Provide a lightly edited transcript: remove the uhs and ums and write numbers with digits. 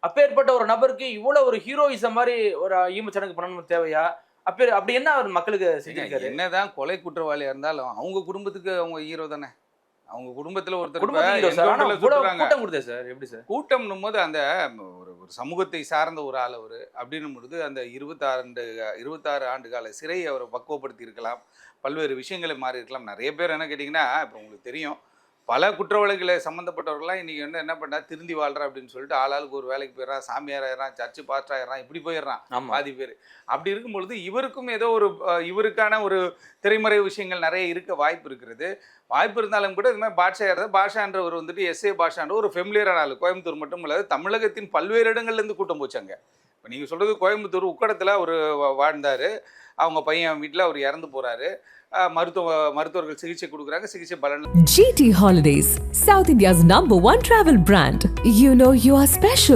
அப்பேற்பட்ட ஒரு நபருக்கு இவ்வளவு ஒரு ஹீரோயிசம் மாதிரி ஒரு ஈமச்சடங்கு பண்ணணும் தேவையா? அப்படி என்ன அவர் மக்களுக்கு செஞ்சிருக்காரு? என்னதான் கொலை குற்றவாளியா இருந்தாலும், அவங்க குடும்பத்துக்கு அவங்க ஹீரோ தானே. அவங்க குடும்பத்துல ஒருத்தர் இப்ப குடும்பத்து ஹீரோ சார். ஆனா என்கவுண்டர்ல இவ்வளவு சுட்டுறாங்க. கூட்டம் கொடுத்தே சார். எப்படி சார்? கூட்டம்ன்னும்போது அந்த ஒரு ஒரு சமூகத்தை சார்ந்த ஒரு ஆள் அவரு. அப்படின்னும் பொழுது அந்த 26 ஆண்டு கால சிறை அவர பக்குவப்படுத்தி இருக்கலாம். பல்வேறு விஷயங்களை மாறி இருக்கலாம். நெறைய பேர் என்ன கேட்டீங்கன்னா, இப்ப உங்களுக்கு தெரியும். பல குற்றவாளிகள சம்மந்தப்பட்டவர்கள்லாம் இன்னைக்கு வந்து என்ன பண்ணா, திருந்தி வாழ்றேன் அப்படின்னு சொல்லிட்டு ஆளாளுக்கு ஒரு வேலைக்கு போயிடுறான். சாமியார் ஆயிடுறான், சர்ச் பாஸ்டர் ஆயிடுறான். இப்படி போயிடுறான் ஆமா. பாதி பேரு. அப்படி இருக்கும் பொழுது இவருக்கும் ஏதோ ஒரு இவருக்கான ஒரு திரைமறை விஷயங்கள் நெறைய இருக்க வாய்ப்பு இருக்கிறது. வாய்ப்பு இருந்தாலும் கூட இது மாதிரி பாட்ஷா ஏறது பாட்ஷான்றவர் வந்துட்டு எஸ்.ஏ. பாட்ஷான்ற ஒரு ஃபெமிலியரான ஆளு. கோயம்புத்தூர் மட்டும் இல்லாது தமிழகத்தின் பல்வேறு இடங்கள்லேருந்து கூட்டம் போச்சு அங்க. இப்ப நீங்க சொல்றது கோயம்புத்தூர் உக்கடத்துல அவரு வாழ்ந்தாரு. அவங்க பையன் வீட்ல அவரு இறந்து போறாரு. மருத்துவர்கள் சிகிச்சை குடுக்குறாங்க. சிகிச்சை பலன் GT Holidays, South India's #1 travel brand. You know you are special.